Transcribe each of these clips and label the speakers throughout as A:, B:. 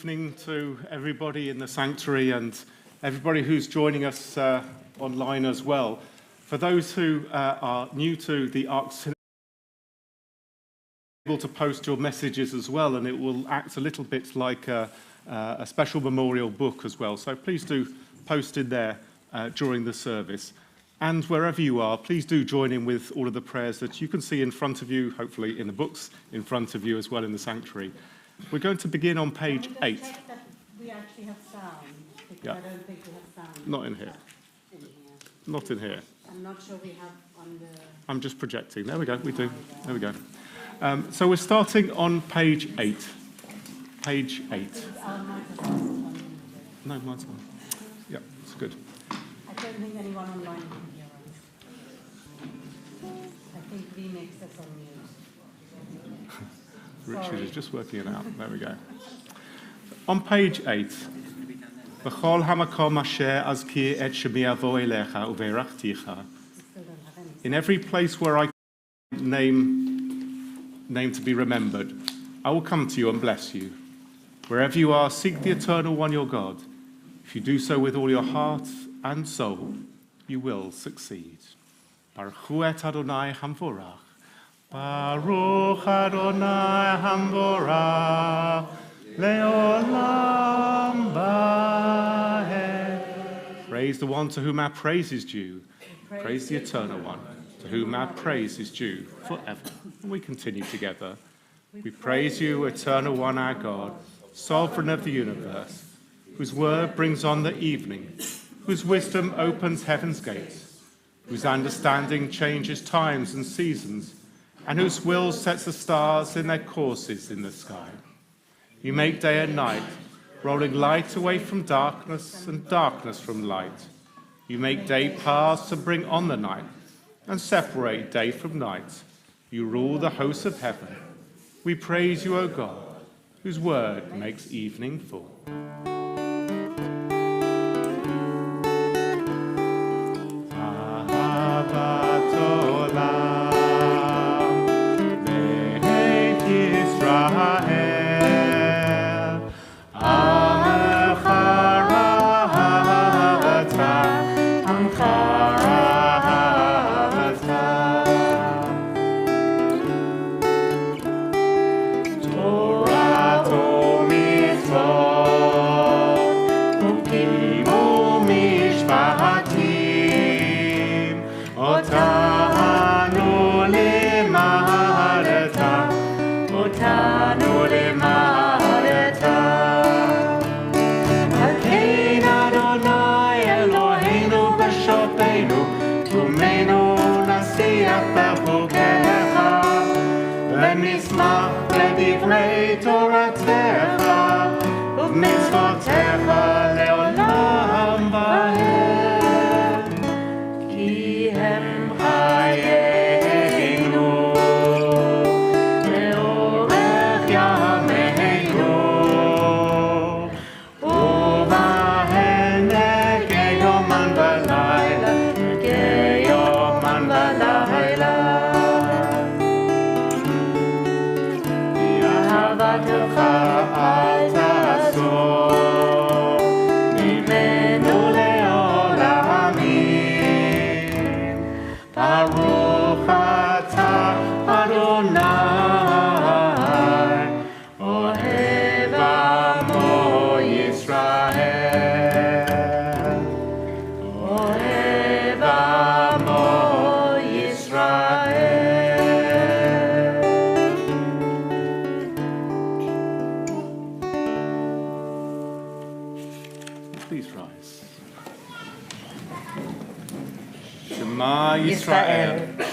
A: evening to everybody in the sanctuary and everybody who's joining us online as well. For those who are new to the Ark Synagogue, able to post your messages as well, and it will act a little bit like a special memorial book as well. So please do post in there during the service. And wherever you are, please do join in with all of the prayers that you can see in front of you, hopefully in the books in front of you as well in the sanctuary. We're going to begin on page 8.
B: Check that we actually have sound, because I don't think we have sound.
A: Not in here. Not in here.
B: I'm not sure we have on the...
A: I'm just projecting. There we go. We do. There we go. So we're starting on page 8. Page 8. No, mine's on. Yeah, it's good.
B: I don't think anyone online can hear us. I think V makes us on mute.
A: Richard is just working it out. There we go. On page 8. B'chol hamakom asher azkir et shemi avo elecha uve'erachticha. In every place where I name to be remembered, I will come to you and bless you. Wherever you are, seek the Eternal One, your God. If you do so with all your heart and soul, you will succeed. Baruch hu et Adonai hamvorach. Baruch Adonai hamvorach. Leolam vaed. Praise the one to whom our praise is due. Praise the Eternal One, to whom our praise is due forever. And we continue together. We praise you, Eternal One, our God, Sovereign of the universe, whose word brings on the evening, whose wisdom opens heaven's gates, whose understanding changes times and seasons, and whose will sets the stars in their courses in the sky. You make day and night, rolling light away from darkness and darkness from light. You make day pass and bring on the night, and separate day from night. You rule the hosts of heaven. We praise you, O God, whose word makes evening full.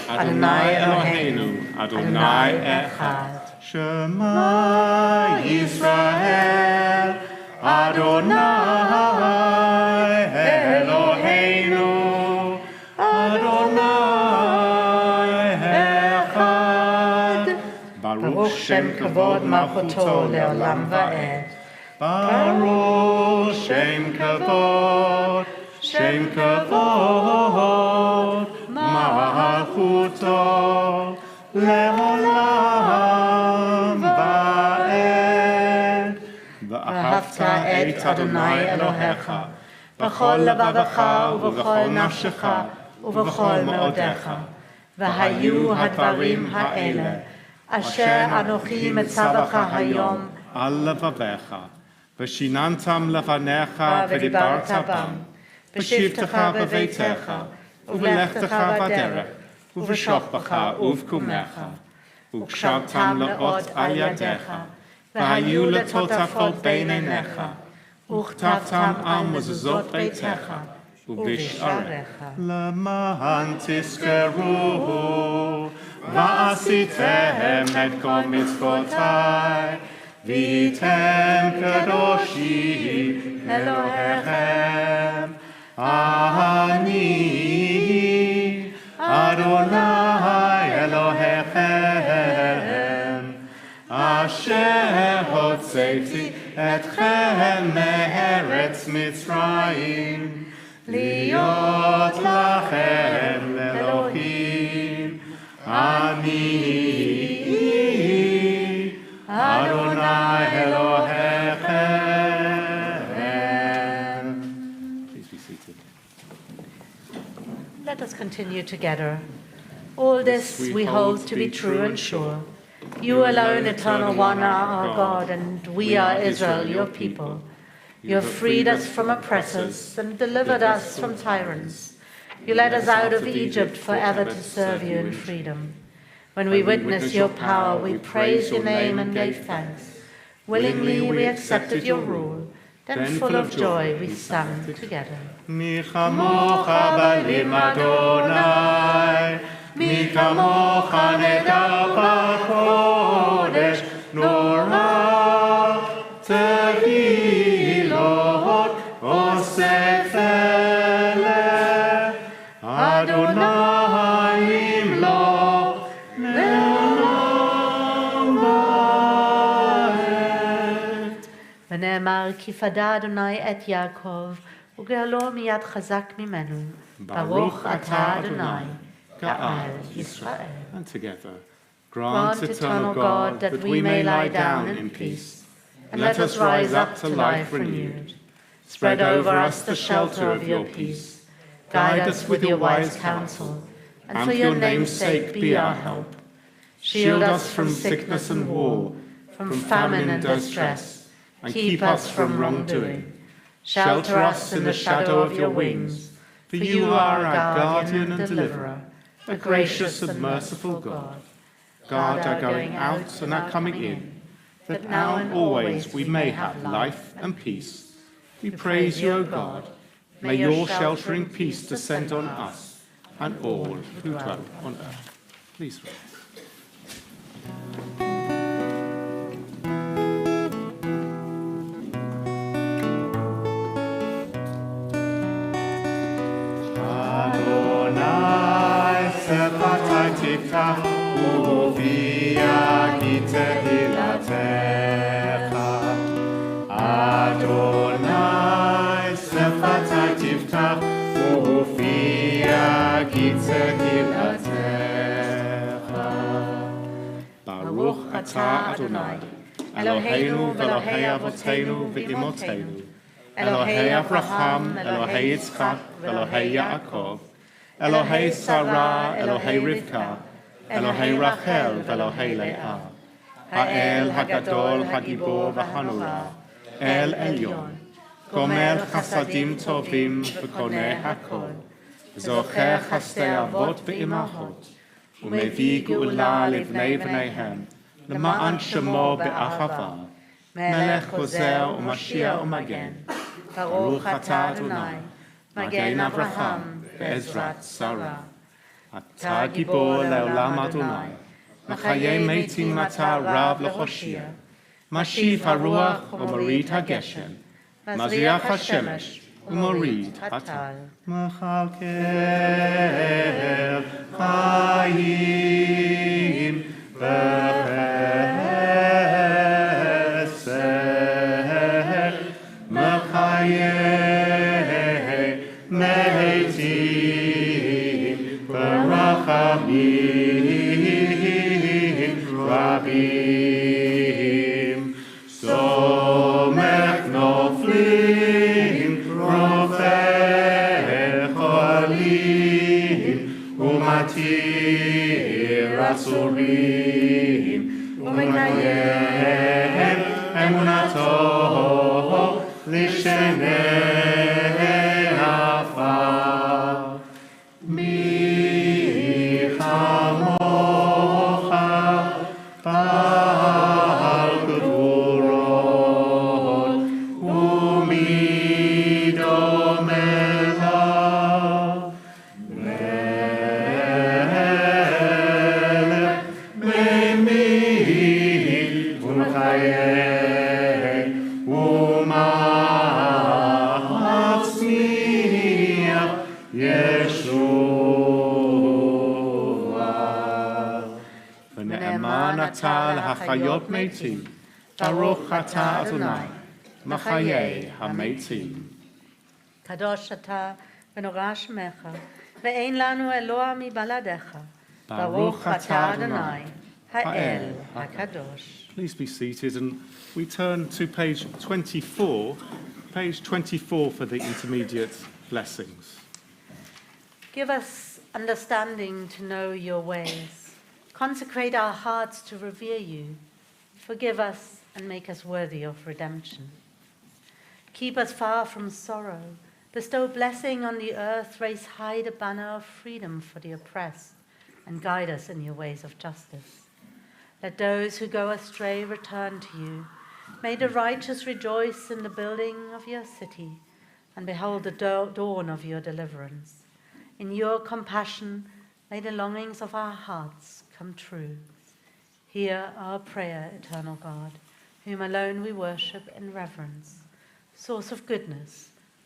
C: Adonai Eloheinu, Adonai Echad.
A: Shema Yisrael, Adonai Eloheinu, Adonai Echad.
C: Baruch Shem Kavod Malchuto Leolam Vaed.
A: Baruch Shem Kavod, Shem Kavod, Malchuto Leolam Vaed.
C: ואהבת את אדוני אלוהיך בכל לבבך ובכל נפשך ובכל מאודיך. והיו הדברים האלה אשר אנוכי מצווך היום
A: על לבביך, ושיננתם לפניך ודיברת בם, בשבתך בביתך, ובלכתך בדרך, ובשוכבך ובקומך, וקשרתם לאות על ידיך, והיו לטוטפות בין עיניך, וכתבתם על מזוזות ביתך, ובשעריך. למען תזכרו, ועשיתם את כל מצוותיי, והייתם קדושים אלוהיכם. אני אדוני אלוהיכם, אשר הוצאתי אתכם מארץ מצרים, להיות לכם אלוהים. אני אדוני אלוהיכם. Please be seated.
C: Let us continue together. All this we hold to be true and sure. You alone, eternal one, are our God, and we are Israel, your people. You have freed us from oppressors and delivered us from tyrants. You led us out of Egypt forever to serve you in freedom. When we witnessed your power, we praised your name and gave thanks. Willingly we accepted your rule. Then full of joy we sang together.
A: Mi chamocha balim Adonai, mi kamocha nedar b'kodesh, norah tehilot oseh tefillah, Adonai imloch le'olam va'ed.
C: ונאמר כי פדה אדוני את יעקב וגאלו מיד חזק ממנו. ברוך אתה אדוני, גאל ישראל.
A: And together, grant, eternal God, that we may lie down in peace, and let us rise up to life renewed. Spread over us the shelter of your peace. Guide us with your wise counsel, and for your name's sake be our help. Shield us from sickness and war, from famine and distress, and keep us from wrongdoing. Shelter us in the shadow of your wings, for you are our guardian and deliverer, a gracious and merciful God. Guard our going out and our coming in, that now and always we may have life and peace. We praise you, O God. May your sheltering peace descend on us and all who dwell on earth. Please rise. Adonai sefatai tiftach ufia ki tehilatecha. Baruch atah Adonai, Eloheinu v'Elohei Avotenu v'Imotenu, Elohei Avraham, Elohei Yitzchak, Elohei Yaakov, Elohei Sarah, Elohei Rivka, Elohei Rachel v'Elohei Leah, Ha'el Hagadol Hagibor v'Hanurah, El Elyon, Gomer Chasadim Tovim v'Koneh Hakol, Zocher Chastei Avot v'Imachot, Umevi Geula Livnei V'neihem, L'ma'an Shemo be'achava, Melech Hozer u'Mashiach u'Magen, Baruch atah Adonai, Magen Avraham ve'Ezrat Sarah. Ata Gibor le'olam Adonai, Machayei Meitim Ata Rav le'Choshia, Mashiv haruach u'morid hageshem, Mazriach hashemesh u'morid hatal. Mechalkel chayim b'chesed, Mechayei meitim b'rachamim rabim. Somech no להתיר אסורים ומקיים אמונתו לשני עפר. מי כמוך בעל גבורות ומי דומה לו מלך ממיל ומחיה ומצמיח ישוע. ונאמן אתה להחיות מתים, ברוך אתה אדוני מחיי המתים.
C: קדוש אתה ונורא שמך, ואין לנו אלוה מבלעדיך. ברוך אתה אדוני, האל הקדוש.
A: Please be seated, and we turn to page 24 for the intermediate blessings.
C: Give us understanding to know your ways. Consecrate our hearts to revere you. Forgive us and make us worthy of redemption. Keep us far from sorrow. Bestow blessing on the earth. Raise high the banner of freedom for the oppressed, and guide us in your ways of justice. Let those who go astray return to you. May the righteous rejoice in the building of your city, and behold the dawn of your deliverance. In your compassion, may the longings of our hearts come true. Hear our prayer, eternal God, whom alone we worship in reverence, source of goodness,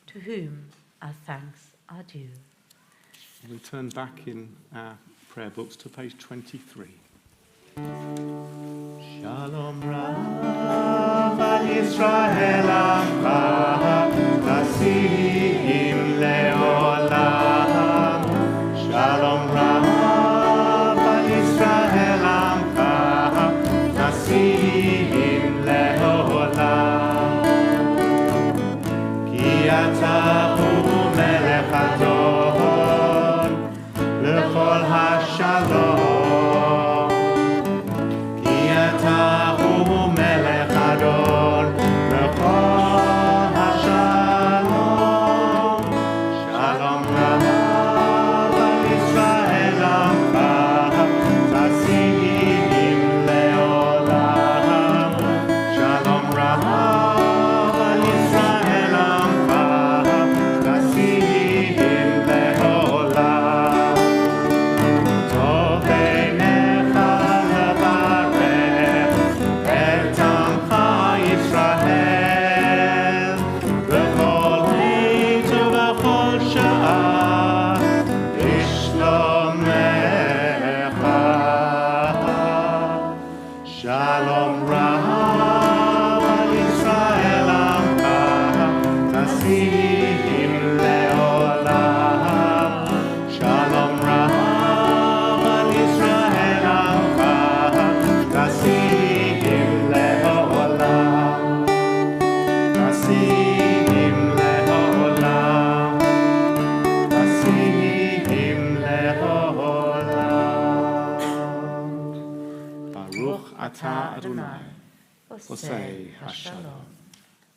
C: to whom our thanks are due.
A: We turn back in our prayer books to page 23. Shalom Rav al Yisrael Amcha, Nasim leolam. Shalom Rav al Yisrael Amcha, Nasim leolam. Ki ata hu melech adon, lechol hashalom.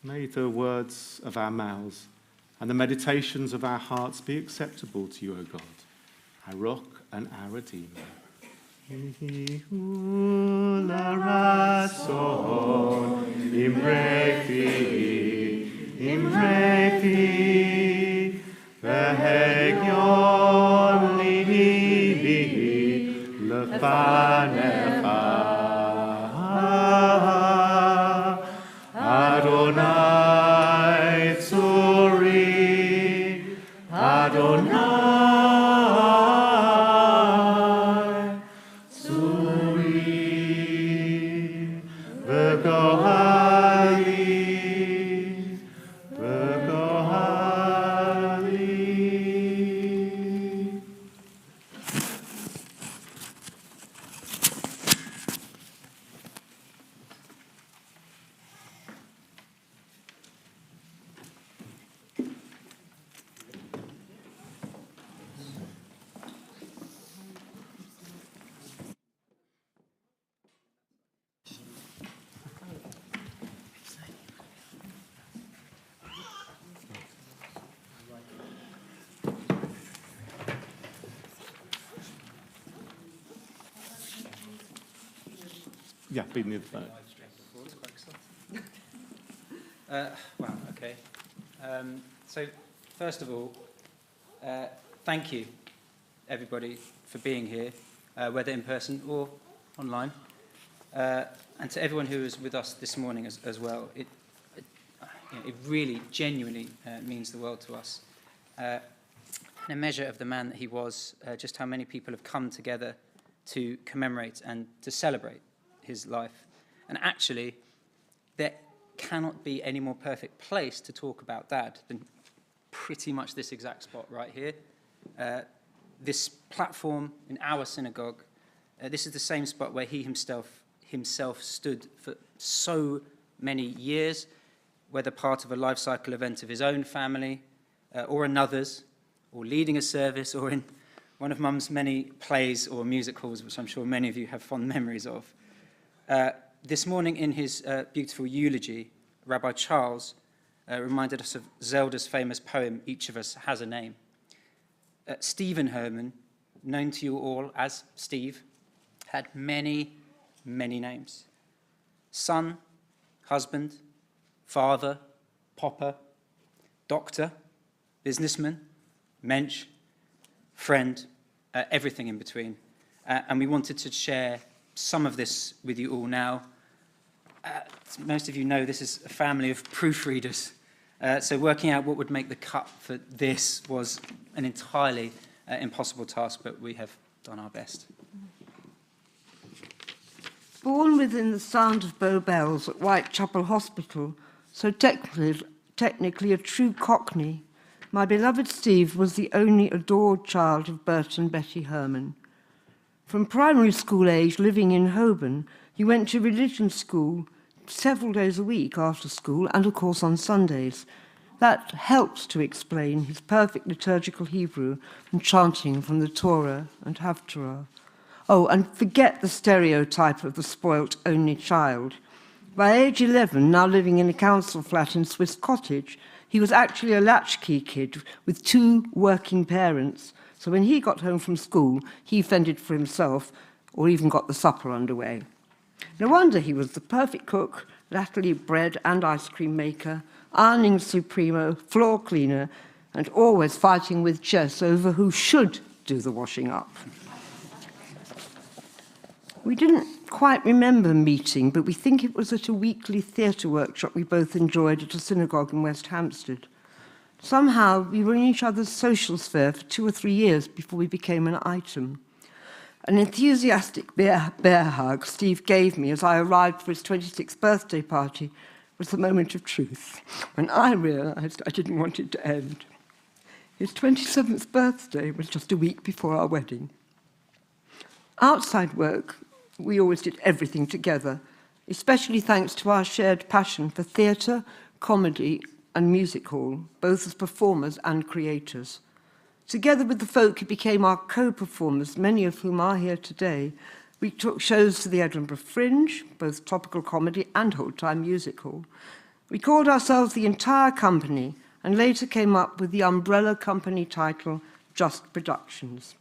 A: May the words of our mouths and the meditations of our hearts be acceptable to you, O God, our rock and our redeemer. Adonai Tzuri, Adonai Tzuri, V'gohali, V'gohali. Yeah, be near the phone.
D: Wow, okay. So, first of all, thank you, everybody, for being here, whether in person or online. And to everyone who is with us this morning as well. It really, genuinely means the world to us. And a measure of the man that he was, just how many people have come together to commemorate and to celebrate his life. And actually, there cannot be any more perfect place to talk about Dad than pretty much this exact spot right here. This platform in our synagogue, this is the same spot where he himself stood for so many years, whether part of a life cycle event of his own family or another's, or leading a service, or in one of Mum's many plays or music halls, which I'm sure many of you have fond memories of. This morning in his beautiful eulogy, Rabbi Charles reminded us of Zelda's famous poem, Each of Us Has a Name. Stephen Herman, known to you all as Steve, had many, many names. Son, husband, father, popper, doctor, businessman, mensch, friend, everything in between. And we wanted to share some of this with you all now. As most of you know, this is a family of proofreaders. So working out what would make the cut for this was an entirely impossible task, but we have done our best.
E: Born within the sound of Bow Bells at Whitechapel Hospital, so technically a true Cockney, my beloved Steve was the only adored child of Bert and Betty Herman. From primary school age, living in Holborn, he went to religion school several days a week after school, and of course on Sundays. That helps to explain his perfect liturgical Hebrew and chanting from the Torah and Haftarah. Oh, and forget the stereotype of the spoilt only child. By age 11, now living in a council flat in Swiss Cottage, he was actually a latchkey kid with 2 working parents. So when he got home from school, he fended for himself or even got the supper underway. No wonder he was the perfect cook, latterly bread and ice cream maker, ironing supremo, floor cleaner, and always fighting with Jess over who should do the washing up. We didn't quite remember meeting, but we think it was at a weekly theatre workshop we both enjoyed at a synagogue in West Hampstead. Somehow, we were in each other's social sphere for 2 or 3 years before we became an item. An enthusiastic bear hug Steve gave me as I arrived for his 26th birthday party was the moment of truth, when I realised I didn't want it to end. His 27th birthday was just a week before our wedding. Outside work, we always did everything together, especially thanks to our shared passion for theatre, comedy, and music hall, both as performers and creators. Together with the folk who became our co-performers, many of whom are here today, we took shows to the Edinburgh Fringe, both topical comedy and old-time music hall. We called ourselves the entire company and later came up with the umbrella company title, Just Productions.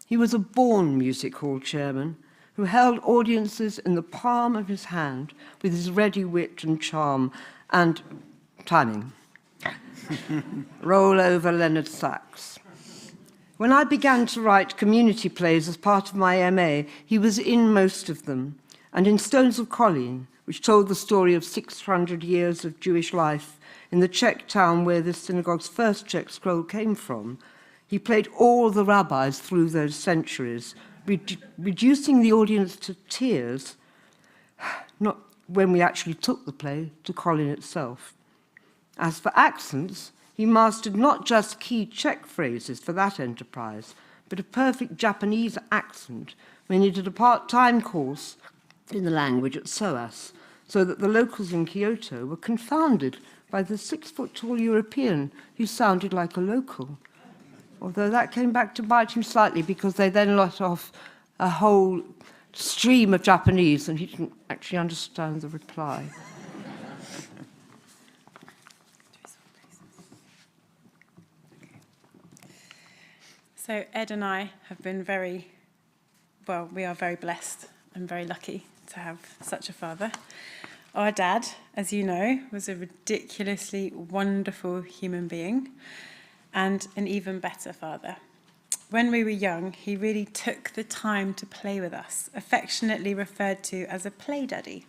E: He was a born music hall chairman who held audiences in the palm of his hand with his ready wit and charm and timing. Roll over Leonard Sachs. When I began to write community plays as part of my MA, he was in most of them, and in Stones of Colleen, which told the story of 600 years of Jewish life in the Czech town where the synagogue's first Czech scroll came from, he played all the rabbis through those centuries, reducing the audience to tears, not when we actually took the play, to Colin itself. As for accents, he mastered not just key Czech phrases for that enterprise, but a perfect Japanese accent when he did a part-time course in the language at SOAS, so that the locals in Kyoto were confounded by the 6-foot-tall European who sounded like a local. Although that came back to bite him slightly because they then let off a whole stream of Japanese and he didn't actually understand the reply.
B: So Ed and I have been we are very blessed and very lucky to
F: to have such a father. Our dad, as you know, was a ridiculously wonderful human being and an even better father. When we were young, he really took the time to play with us, affectionately referred to as a play daddy.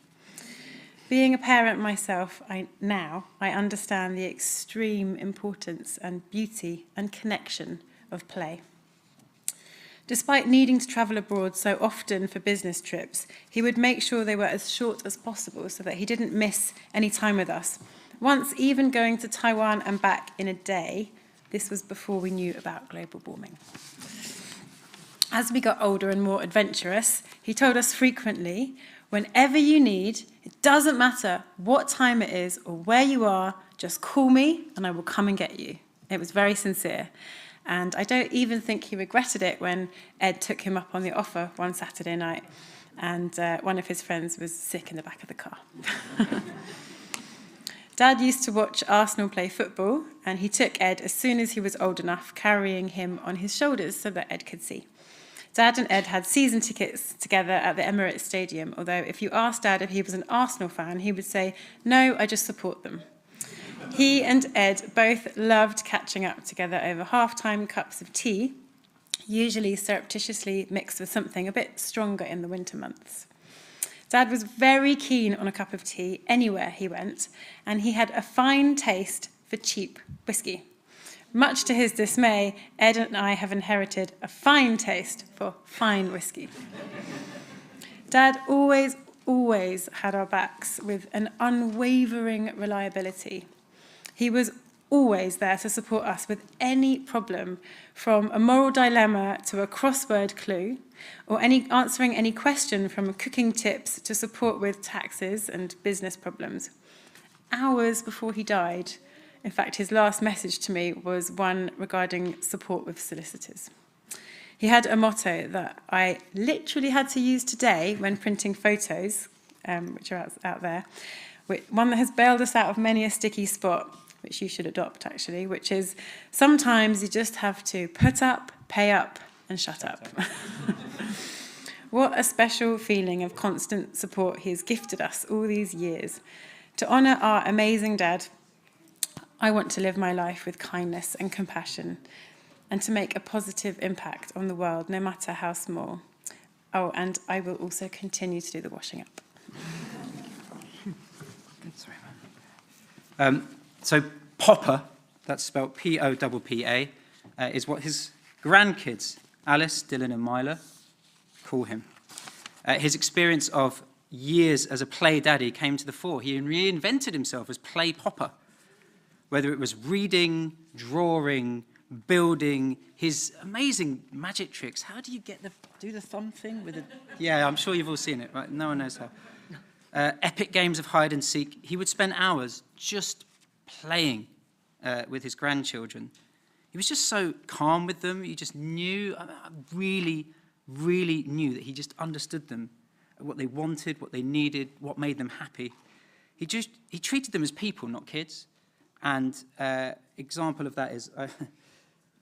F: Being a parent myself, I understand the extreme importance and beauty and connection of play. Despite needing to travel abroad so often for business trips, he would make sure they were as short as possible so that he didn't miss any time with us. Once even going to Taiwan and back in a day. This was before we knew about global warming. As we got older and more adventurous, he told us frequently, whenever you need, it doesn't matter what time it is or where you are, just call me and I will come and get you. It was very sincere. And I don't even think he regretted it when Ed took him up on the offer one Saturday night and one of his friends was sick in the back of the car. Dad used to watch Arsenal play football, and he took Ed as soon as he was old enough, carrying him on his shoulders so that Ed could see. Dad and Ed had season tickets together at the Emirates Stadium, although if you asked Dad if he was an Arsenal fan, he would say, "No, I just support them." He and Ed both loved catching up together over half-time cups of tea, usually surreptitiously mixed with something a bit stronger in the winter months. Dad was very keen on a cup of tea anywhere he went, and he had a fine taste for cheap whiskey. Much to his dismay, Ed and I have inherited a fine taste for fine whiskey. Dad always had our backs with an unwavering reliability. He was always there to support us with any problem, from a moral dilemma to a crossword clue, or answering any question from cooking tips to support with taxes and business problems. Hours before he died, in fact, his last message to me was one regarding support with solicitors. He had a motto that I literally had to use today when printing photos, which are out there, one that has bailed us out of many a sticky spot, which you should adopt, actually, which is sometimes you just have to put up, pay up, and shut up. What a special feeling of constant support he has gifted us all these years. To honour our amazing dad, I want to live my life with kindness and compassion and to make a positive impact on the world, no matter how small. Oh, and I will also continue to do the washing up.
D: So Popper, that's spelled P-O-P-P-A, is what his grandkids, Alice, Dylan and Myla, call him. His experience of years as a play daddy came to the fore. He reinvented himself as play Popper. Whether it was reading, drawing, building, his amazing magic tricks. How do you do the thumb thing with it? Yeah, I'm sure you've all seen it, right? No one knows how. Epic games of hide and seek. He would spend hours just playing with his grandchildren. He was just so calm with them. You just knew, really knew that he just understood them, what they wanted, what they needed, what made them happy. He treated them as people, not kids. And example of that is,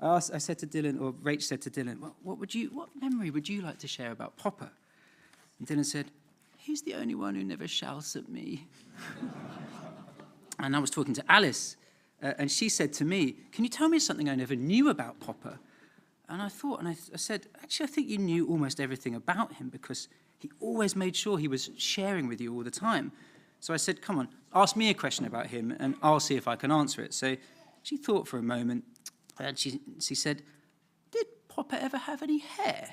D: I said to Dylan, or Rach said to Dylan, what memory would you like to share about Popper? And Dylan said, "He's the only one who never shouts at me." And I was talking to Alice, and she said to me, "Can you tell me something I never knew about Popper?" And I thought, and I said, "Actually, I think you knew almost everything about him because he always made sure he was sharing with you all the time." So I said, "Come on, ask me a question about him, and I'll see if I can answer it." So she thought for a moment, and she said, "Did Popper ever have any hair?"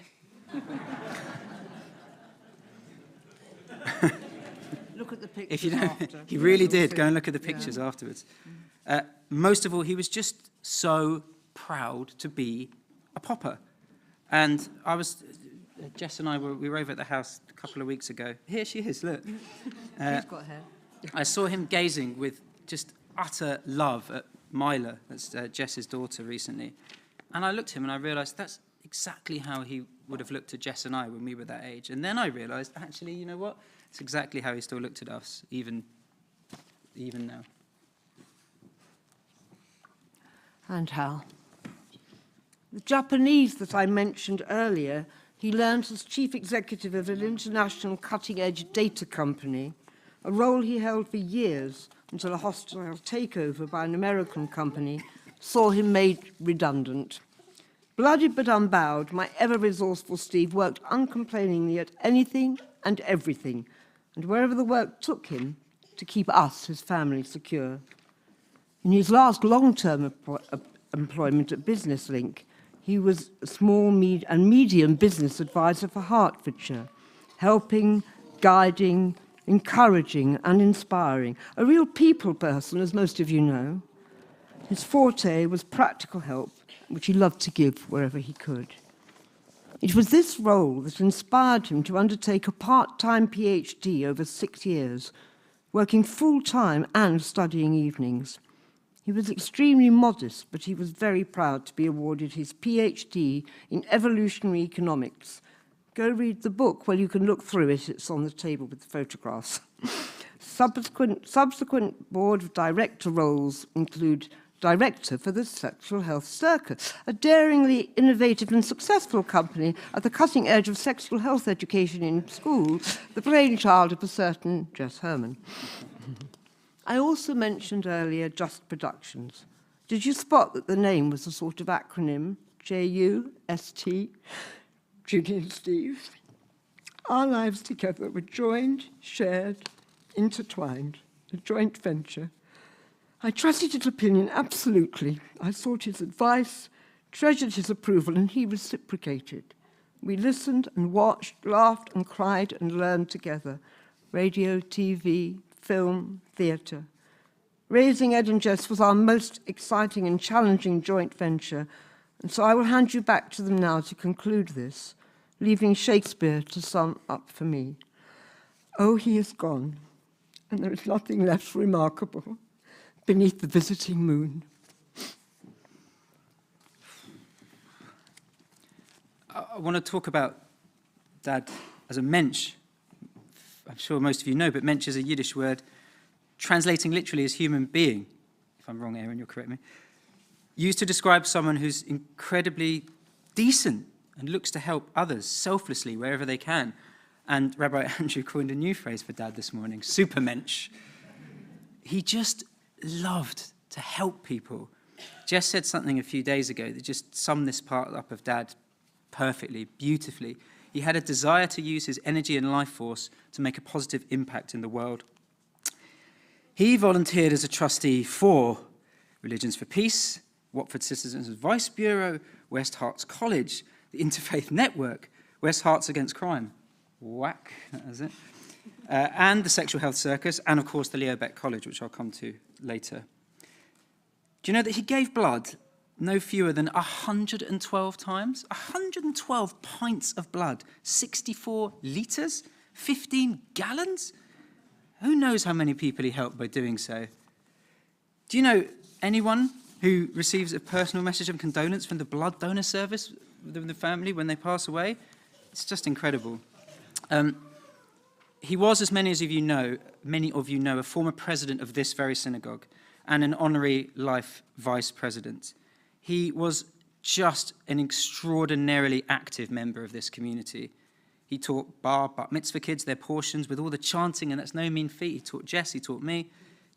E: Look at the pictures
D: If you don't,
E: after.
D: he really did. Go and look at the pictures afterwards. Most of all, he was just so proud to be a Popper. And Jess and I we were over at the house a couple of weeks ago. Here she is, look.
E: She's got hair.
D: I saw him gazing with just utter love at Myla, that's Jess's daughter, recently. And I looked at him and I realised that's exactly how he would have looked at Jess and I when we were that age. And then I realised, actually, you know what? It's exactly how he still looked at us, even now.
E: And Hal. The Japanese that I mentioned earlier He learned as chief executive of an international cutting-edge data company, a role he held for years until a hostile takeover by an American company saw him made redundant. Blooded but unbowed, my ever-resourceful Steve worked uncomplainingly at anything and everything, and wherever the work took him, to keep us, his family, secure. In his last long-term employment at BusinessLink, he was a small and medium business advisor for Hertfordshire, helping, guiding, encouraging and inspiring. A real people person, as most of you know. His forte was practical help, which he loved to give wherever he could. It was this role that inspired him to undertake a part-time PhD over 6 years, working full-time and studying evenings. He was extremely modest, but he was very proud to be awarded his PhD in evolutionary economics. Go read the book. Well, you can look through it. It's on the table with the photographs. Subsequent board of director roles include director for the Sexual Health Circus, a daringly innovative and successful company at the cutting edge of sexual health education in schools, the brainchild of a certain Jess Herman. I also mentioned earlier Just Productions. Did you spot that the name was a sort of acronym? J-U-S-T, Judy and Steve. Our lives together were joined, shared, intertwined, a joint venture. I trusted his opinion absolutely. I sought his advice, treasured his approval, and he reciprocated. We listened and watched, laughed and cried and learned together. Radio, TV, film, theatre. Raising Ed and Jess was our most exciting and challenging joint venture, and so I will hand you back to them now to conclude this, leaving Shakespeare to sum up for me. Oh, he is gone, and there is nothing left remarkable beneath the visiting moon.
D: I want to talk about Dad as a mensch. I'm sure most of you know, but mensch is a Yiddish word translating literally as human being. If I'm wrong, Aaron, you'll correct me. Used to describe someone who's incredibly decent and looks to help others selflessly wherever they can. And Rabbi Andrew coined a new phrase for Dad this morning, super mensch. He just loved to help people. Jess said something a few days ago that just summed this part up of Dad perfectly, beautifully. He had a desire to use his energy and life force to make a positive impact in the world. He volunteered as a trustee for Religions for Peace, Watford Citizens Advice Bureau, West Herts College, the Interfaith Network, West Herts Against Crime, whack, that is it, and the Sexual Health Circus, and of course the Leo Beck College, which I'll come to later. Do you know that he gave blood no fewer than 112 times? 112 pints of blood, 64 litres, 15 gallons? Who knows how many people he helped by doing so? Do you know anyone who receives a personal message of condolence from the blood donor service within the family when they pass away? It's just incredible. He was, as many of you know, a former president of this very synagogue and an honorary life vice president. He was just an extraordinarily active member of this community. He taught bat mitzvah kids their portions with all the chanting, and that's no mean feat. He taught Jess, he taught me,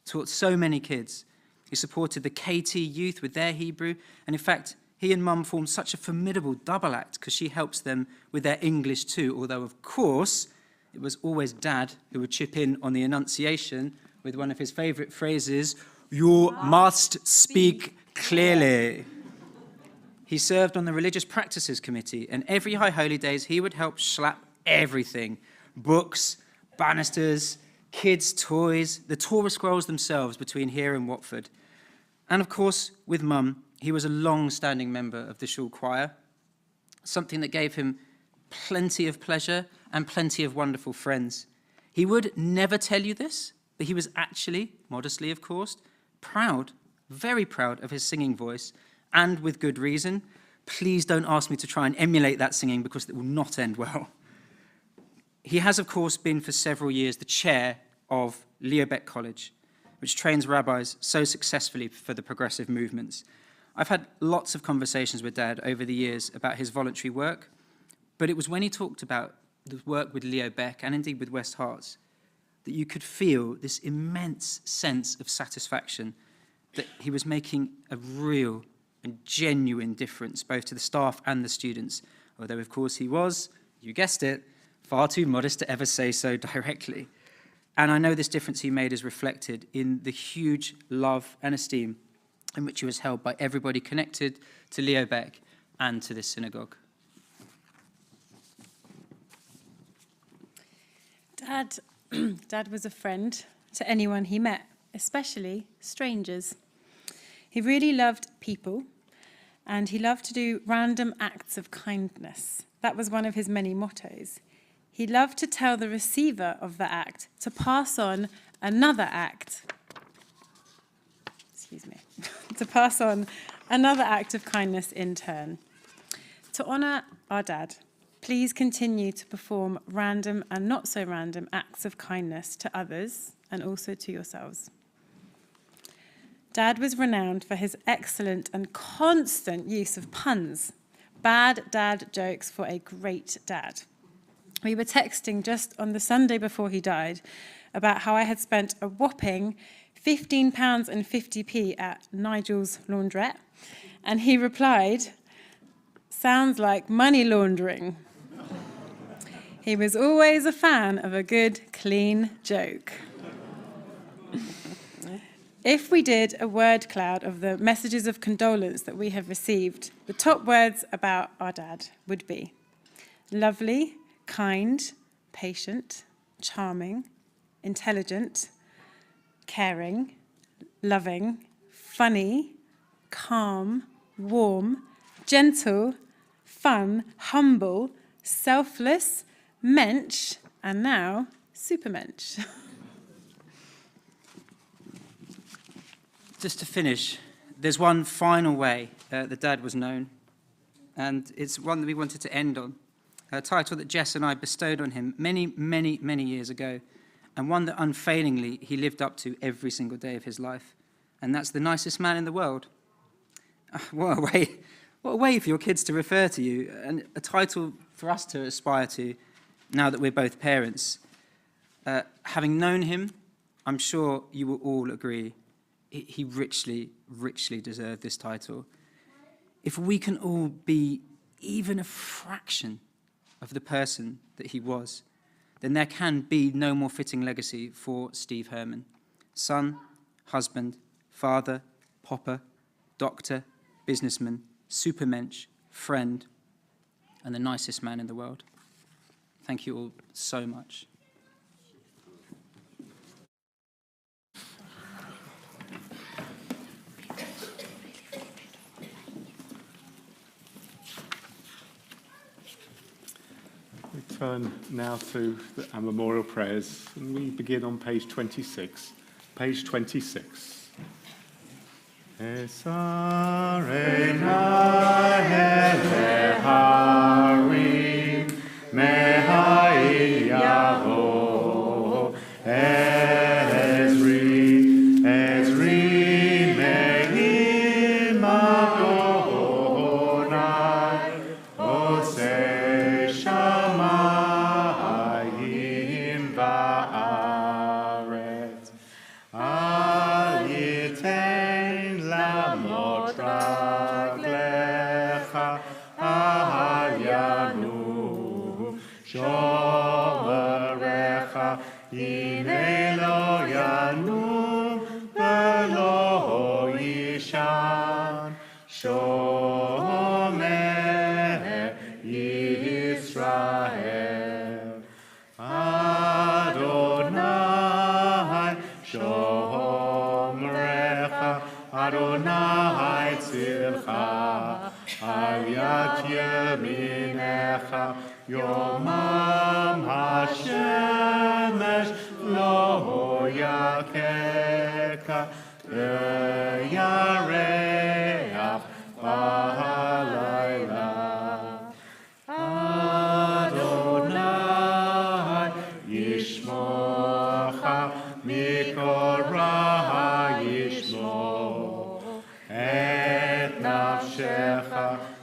D: taught so many kids. He supported the KT youth with their Hebrew, and in fact, he and Mum formed such a formidable double act because she helps them with their English too, although, of course, it was always Dad who would chip in on the enunciation with one of his favourite phrases, "You must speak clearly." He served on the Religious Practices Committee, and every High Holy Days he would help schlep everything. Books, banisters, kids' toys, the Torah scrolls themselves between here and Watford. And of course, with Mum, he was a long-standing member of the Shul choir, something that gave him plenty of pleasure and plenty of wonderful friends. He would never tell you this, but he was actually, modestly of course, proud, very proud of his singing voice, and with good reason. Please don't ask me to try and emulate that singing because it will not end well. He has, of course, been for several years the chair of Leo Beck College, which trains rabbis so successfully for the progressive movements. I've had lots of conversations with Dad over the years about his voluntary work. But it was when he talked about the work with Leo Beck and indeed with West Herts that you could feel this immense sense of satisfaction that he was making a real and genuine difference both to the staff and the students, although of course he was, you guessed it, far too modest to ever say so directly. And I know this difference he made is reflected in the huge love and esteem in which he was held by everybody connected to Leo Beck and to this synagogue.
F: Dad was a friend to anyone he met, especially strangers. He really loved people, and he loved to do random acts of kindness. That was one of his many mottos. He loved to tell the receiver of the act to pass on another act. To pass on another act of kindness in turn. To honour our dad, please continue to perform random and not so random acts of kindness to others and also to yourselves. Dad was renowned for his excellent and constant use of puns. Bad dad jokes for a great dad. We were texting just on the Sunday before he died about how I had spent a whopping £15.50 at Nigel's laundrette, and he replied, "Sounds like money laundering." He was always a fan of a good, clean joke. If we did a word cloud of the messages of condolence that we have received, the top words about our dad would be lovely, kind, patient, charming, intelligent, caring, loving, funny, calm, warm, gentle, fun, humble, selfless, mensch, and now supermensch.
D: Just to finish, there's one final way that Dad was known, and it's one that we wanted to end on, a title that Jess and I bestowed on him many, many, many years ago, and one that unfailingly he lived up to every single day of his life, and that's the nicest man in the world. What a way for your kids to refer to you, and a title for us to aspire to now that we're both parents. Having known him, I'm sure you will all agree he richly, richly deserved this title. If we can all be even a fraction of the person that he was, then there can be no more fitting legacy for Steve Herman. Son, husband, father, popper, doctor, businessman, supermensch, friend, and the nicest man in the world. Thank you all so much.
A: We turn now to our memorial prayers, and we begin on page 26. Page 26.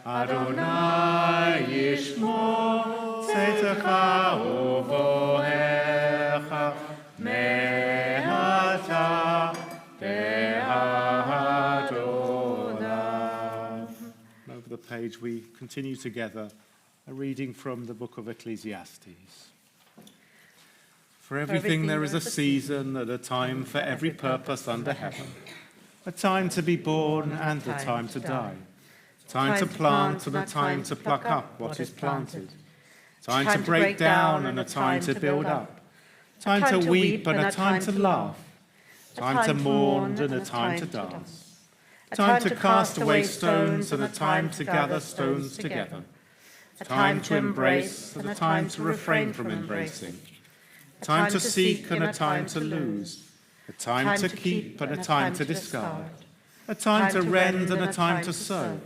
G: Adonai Yishmor
A: stage, we continue together a reading from the book of Ecclesiastes. For everything there is a season and a time for every purpose under heaven, a time to be born and a time to die, a time to plant and a time to pluck up what is planted, a time to break down and a time to build up, a time to weep and a time to laugh, a time to mourn and a time to dance, a time to cast away stones and a time to gather stones together, a time to embrace and a time to refrain from embracing, a time to seek and a time to lose, a time to keep and a time to discard, a time to rend and a time to sow,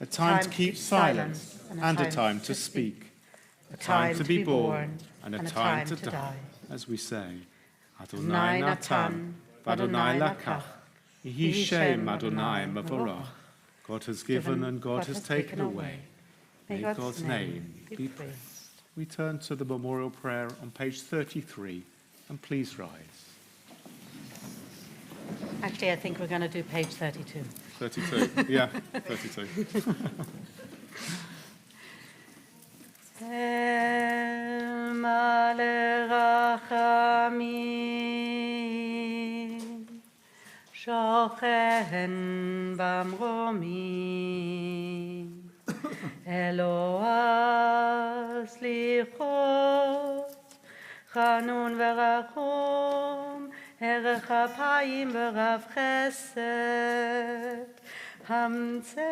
A: a time to keep silence and a time to speak, a time to be born and a time to die, as we say, Adonai Natan, Adonai Lakach, Yehi Shem Adonai Mavorach. God has given and God has taken away. May God's name be praised. We turn to the memorial prayer on page 33, and please rise.
C: Actually, I think we're going to do page 32.
A: 32, yeah, 32.
C: שוכן במרומים, אלוה סליחות, חנון ורחום, ערך אפיים ורב חסד, המצא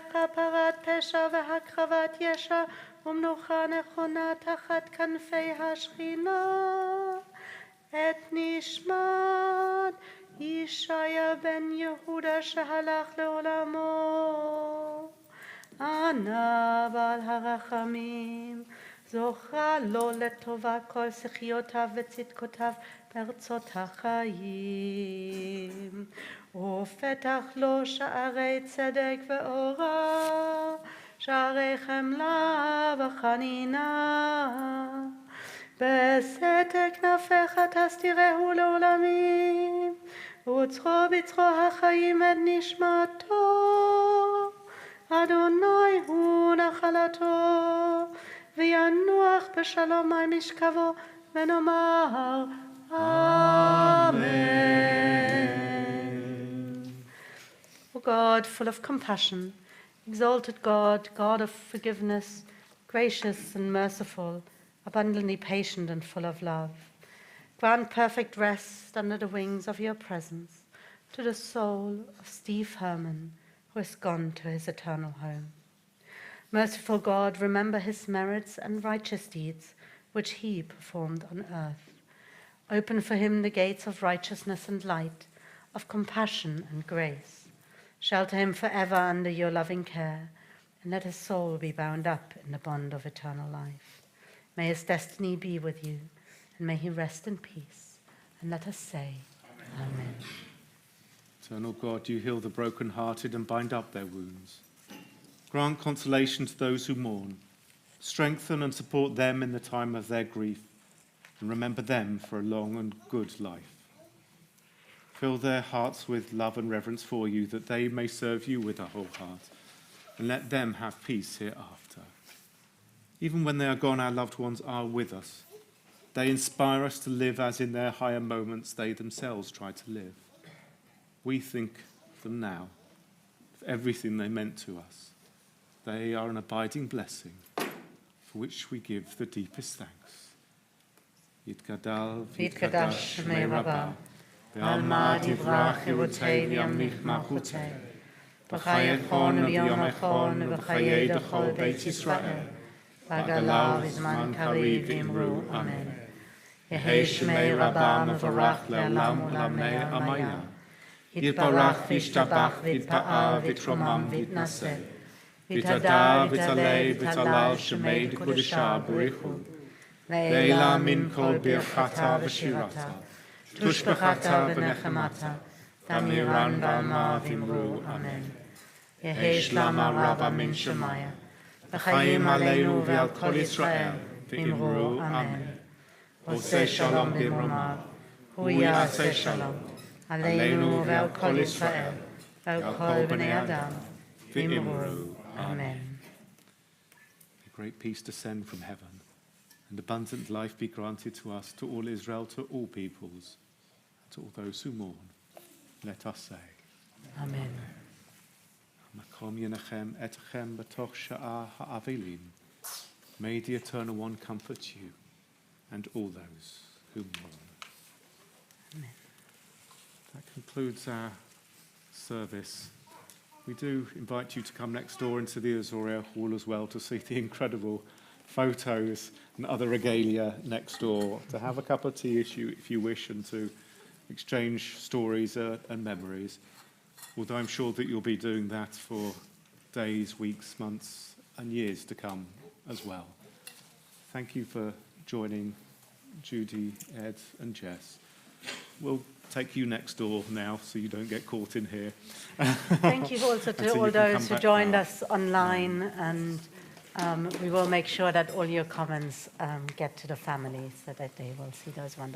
C: כפרת פשע והקרבת ישע, ומנוחה נכונה תחת כנפי השכינה, את נשמת ישעיה בן יהודה שהלך לעולמו. ענה בעל הרחמים, זוכרה לו לטובה כל שחיותיו וצדקותיו בארצות החיים. ופתח לו שערי צדק ואורה, שערי חמלה וחנינה. בסתר כנפיך תסתירהו לעולמים, וצחו בצחו החיים את נשמתו. אדוני הוא נחלתו, וינוח בשלום על משכבו, ונאמר Amen. O God, full of compassion, exalted God, God of forgiveness, gracious and merciful, abundantly patient and full of love, grant perfect rest under the wings of your presence to the soul of Steve Herman, who has gone to his eternal home. Merciful God, remember his merits and righteous deeds which he performed on earth. Open for him the gates of righteousness and light, of compassion and grace. Shelter him forever under your loving care, and let his soul be bound up in the bond of eternal life. May his destiny be with you, and may he rest in peace. And let us say, Amen.
A: Eternal God, you heal the broken-hearted and bind up their wounds. Grant consolation to those who mourn. Strengthen and support them in the time of their grief, and remember them for a long and good life. Fill their hearts with love and reverence for you, that they may serve you with a whole heart, and let them have peace hereafter. Even when they are gone, our loved ones are with us. They inspire us to live as in their higher moments they themselves try to live. We think of them now, of everything they meant to us. They are an abiding blessing, for which we give the deepest thanks. Yitgadal v'yitgadash shmei Rabba, v'alma divrach yirutei v'yamlich malchutei, v'chayei chon v'yom echon v'chayei dechol Beit Yisrael, v'agalav v'zman kariv v'imru Amen. Yehei shmei Rabba mevorach le'olam u'lamei amaya, yitbarach v'yishtabach v'yitpa'al v'yitromam v'yitnaseh, v'yitadar v'yitalei v'yitalal shemei d'kudesha b'richu, ve'ela min kol birchata v'shirata, tushbechata v'nechemata, tamiran v'alma v'imru Amen. Yehei shlama Rabba min shemaya, v'chayim aleinu v'al kol Yisrael v'imru Amen. Oseh shalom b'imromav, hu ya'aseh shalom, aleinu v'al kol Yisrael, v'al kol b'nei adam v'imru
C: Amen.
A: May great peace descend from heaven, and abundant life be granted to us, to all Israel, to all peoples, and to all those who mourn. Let us say,
C: Amen.
A: Makom yenachem etchem b'toch sha'a ha'avilim. May the Eternal One comfort you and all those who mourn.
C: Amen.
A: That concludes our service. We do invite you to come next door into the Azoria Hall as well to see the incredible photos and other regalia next door, to have a cup of tea if you wish, and to exchange stories and memories. Although I'm sure that you'll be doing that for days, weeks, months and years to come as well. Thank you for joining Judy, Ed and Jess. We'll take you next door now so you don't get caught in here.
C: Thank you also to all those who joined us online, and we will make sure that all your comments get to the families so that they will see those wonderful